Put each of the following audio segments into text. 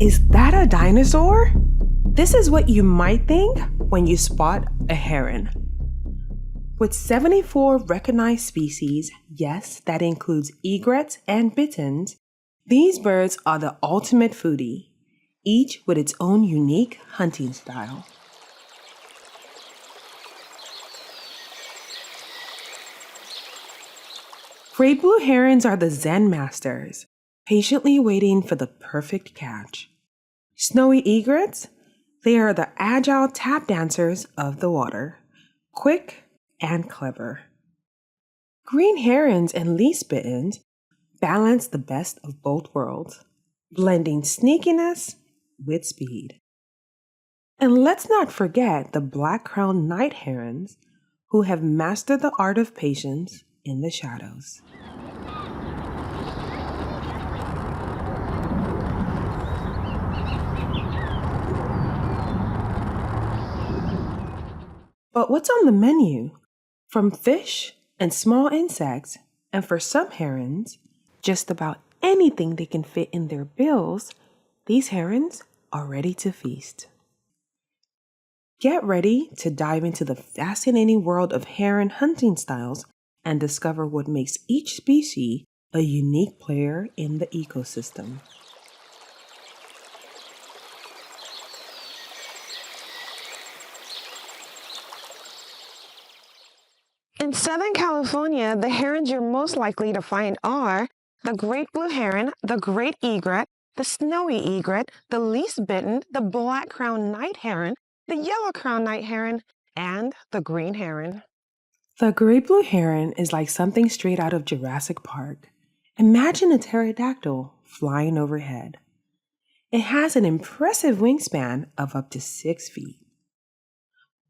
Is that a dinosaur? This is what you might think when you spot a heron. With 74 recognized species, yes, that includes egrets and bitterns, these birds are the ultimate foodie, each with its own unique hunting style. Great Blue Herons are the Zen masters, patiently waiting for the perfect catch. Snowy egrets, they are the agile tap dancers of the water, quick and clever. Green herons and least bitterns balance the best of both worlds, blending sneakiness with speed. And let's not forget the black crowned night herons, who have mastered the art of patience in the shadows. But what's on the menu? From fish and small insects, and for some herons, just about anything they can fit in their bills, these herons are ready to feast. Get ready to dive into the fascinating world of heron hunting styles and discover what makes each species a unique player in the ecosystem. In Southern California, the herons you're most likely to find are the Great Blue Heron, the Great Egret, the Snowy Egret, the Least Bitten, the Black Crowned Night Heron, the Yellow Crowned Night Heron, and the Green Heron. The Great Blue Heron is like something straight out of Jurassic Park. Imagine a pterodactyl flying overhead. It has an impressive wingspan of up to 6 feet.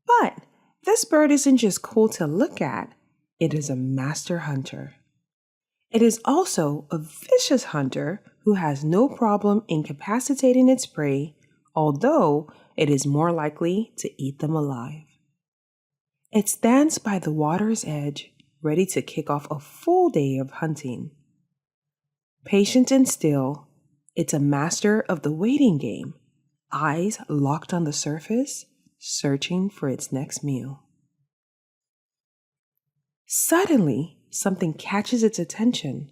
But this bird isn't just cool to look at, it is a master hunter. It is also a vicious hunter who has no problem incapacitating its prey, although it is more likely to eat them alive. It stands by the water's edge, ready to kick off a full day of hunting. Patient and still, it's a master of the waiting game, eyes locked on the surface, searching for its next meal. Suddenly, something catches its attention.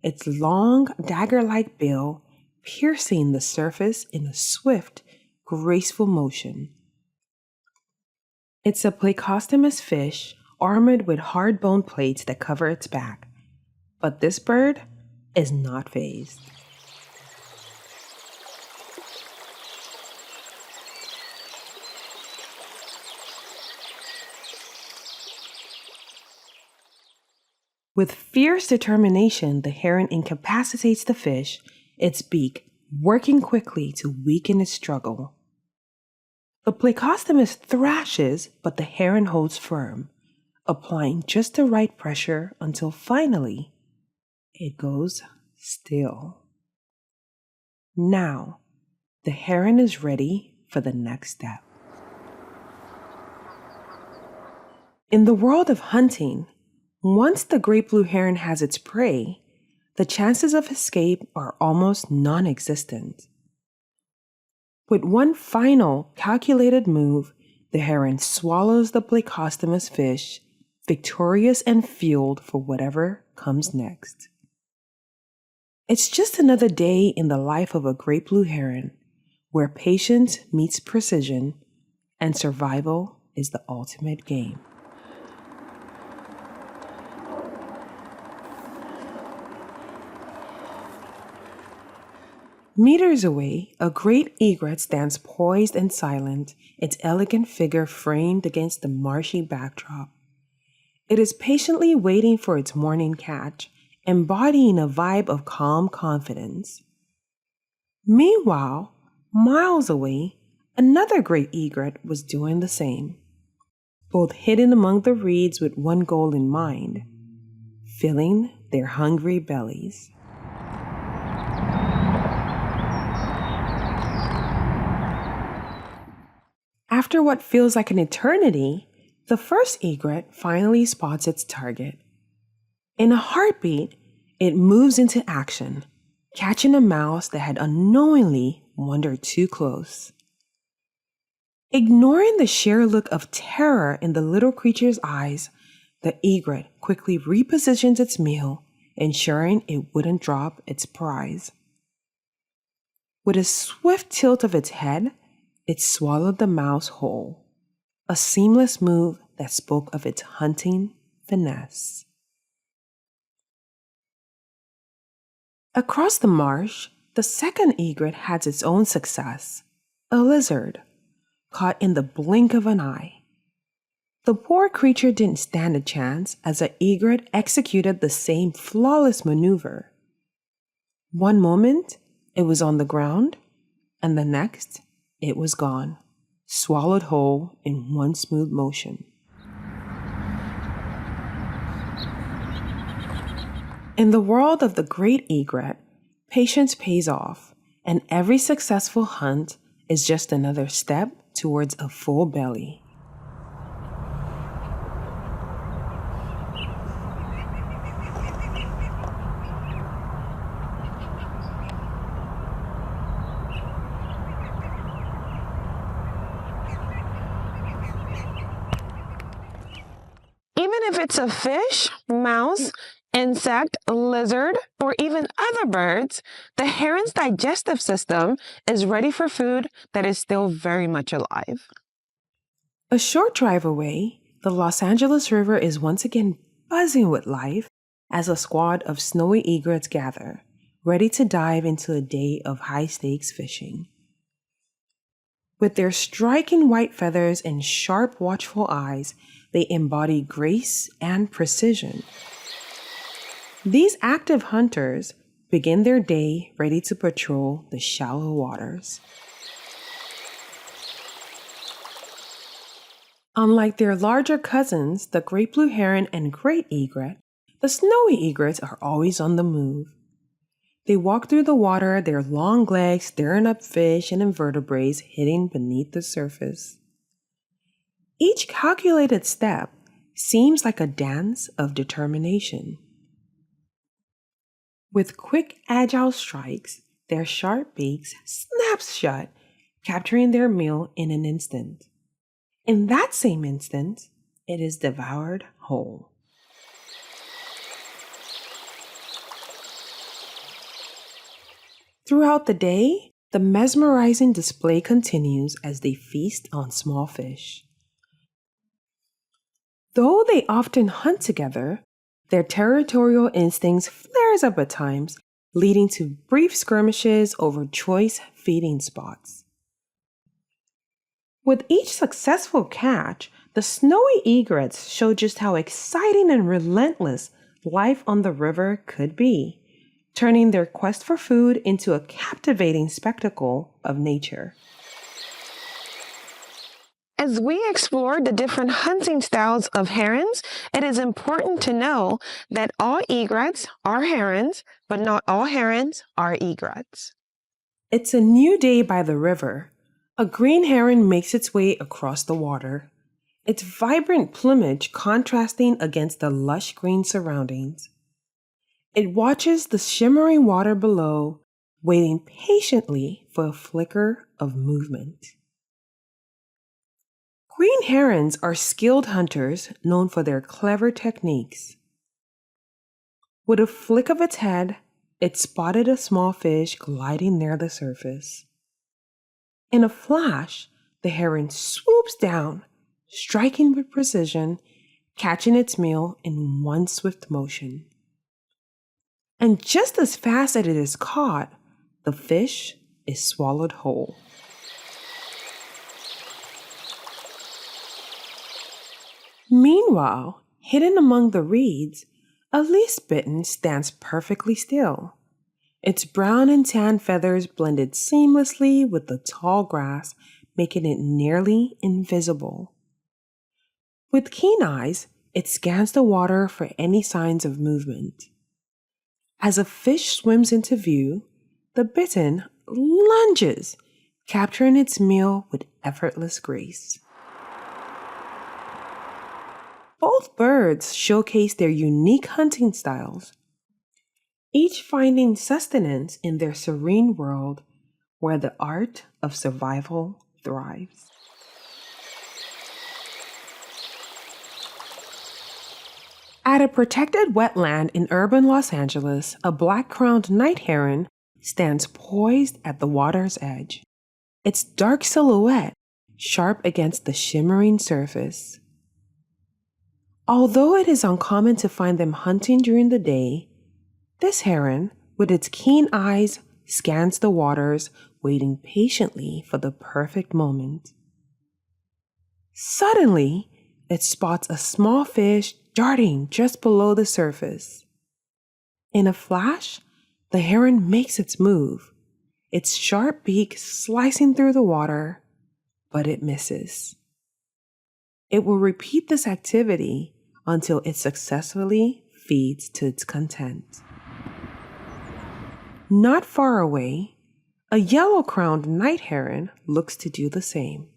Its long, dagger-like bill piercing the surface in a swift, graceful motion. It's a plecostomus fish armored with hard bone plates that cover its back. But this bird is not fazed. With fierce determination, the heron incapacitates the fish, its beak working quickly to weaken its struggle. The plecostomus thrashes, but the heron holds firm, applying just the right pressure until finally it goes still. Now, the heron is ready for the next step. In the world of hunting, once the Great Blue Heron has its prey, the chances of escape are almost non-existent. With one final calculated move, the heron swallows the plecostomus fish, victorious and fueled for whatever comes next. It's just another day in the life of a Great Blue Heron, where patience meets precision and survival is the ultimate game. Meters away, a great egret stands poised and silent, its elegant figure framed against the marshy backdrop. It is patiently waiting for its morning catch, embodying a vibe of calm confidence. Meanwhile, miles away, another great egret was doing the same, both hidden among the reeds with one goal in mind: filling their hungry bellies. After what feels like an eternity, the first egret finally spots its target. In a heartbeat, it moves into action, catching a mouse that had unknowingly wander too close. Ignoring the sheer look of terror in the little creature's eyes, the egret quickly repositions its meal, ensuring it wouldn't drop its prize. With a swift tilt of its head, it swallowed the mouse whole, a seamless move that spoke of its hunting finesse. Across the marsh, the second egret has its own success, a lizard, caught in the blink of an eye. The poor creature didn't stand a chance as the egret executed the same flawless maneuver. One moment, it was on the ground, and the next, it was gone, swallowed whole in one smooth motion. In the world of the great egret, patience pays off, and every successful hunt is just another step towards a full belly. Even if it's a fish, mouse, insect, lizard, or even other birds, the heron's digestive system is ready for food that is still very much alive. A short drive away, the Los Angeles River is once again buzzing with life as a squad of snowy egrets gather, ready to dive into a day of high-stakes fishing. With their striking white feathers and sharp, watchful eyes, they embody grace and precision. These active hunters begin their day ready to patrol the shallow waters. Unlike their larger cousins, the Great Blue Heron and Great Egret, the snowy egrets are always on the move. They walk through the water, their long legs stirring up fish and invertebrates hidden beneath the surface. Each calculated step seems like a dance of determination. With quick, agile strikes, their sharp beaks snap shut, capturing their meal in an instant. In that same instant, it is devoured whole. Throughout the day, the mesmerizing display continues as they feast on small fish. Though they often hunt together, their territorial instincts flares up at times, leading to brief skirmishes over choice feeding spots. With each successful catch, the snowy egrets show just how exciting and relentless life on the river could be, turning their quest for food into a captivating spectacle of nature. As we explore the different hunting styles of herons, it is important to know that all egrets are herons, but not all herons are egrets. It's a new day by the river. A green heron makes its way across the water, its vibrant plumage contrasting against the lush green surroundings. It watches the shimmering water below, waiting patiently for a flicker of movement. Green herons are skilled hunters known for their clever techniques. With a flick of its head, it spotted a small fish gliding near the surface. In a flash, the heron swoops down, striking with precision, catching its meal in one swift motion. And just as fast as it is caught, the fish is swallowed whole. Meanwhile, hidden among the reeds, a bittern stands perfectly still. Its brown and tan feathers blended seamlessly with the tall grass, making it nearly invisible. With keen eyes, it scans the water for any signs of movement. As a fish swims into view, the bittern lunges, capturing its meal with effortless grace. Both birds showcase their unique hunting styles, each finding sustenance in their serene world where the art of survival thrives. At a protected wetland in urban Los Angeles, a black crowned night heron stands poised at the water's edge, its dark silhouette sharp against the shimmering surface. Although it is uncommon to find them hunting during the day, this heron, with its keen eyes, scans the waters, waiting patiently for the perfect moment. Suddenly, it spots a small fish darting just below the surface. In a flash, the heron makes its move, its sharp beak slicing through the water, but it misses. It will repeat this activity until it successfully feeds to its content. Not far away, a yellow-crowned night heron looks to do the same.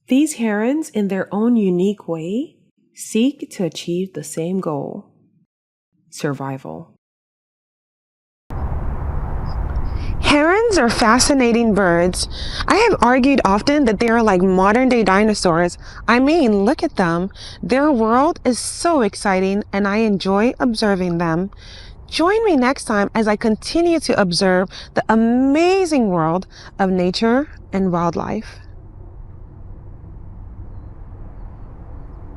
These herons, in their own unique way, seek to achieve the same goal: survival. Herons are fascinating birds. I have argued often that they are like modern-day dinosaurs. I mean, look at them. Their world is so exciting, and I enjoy observing them. Join me next time as I continue to observe the amazing world of nature and wildlife.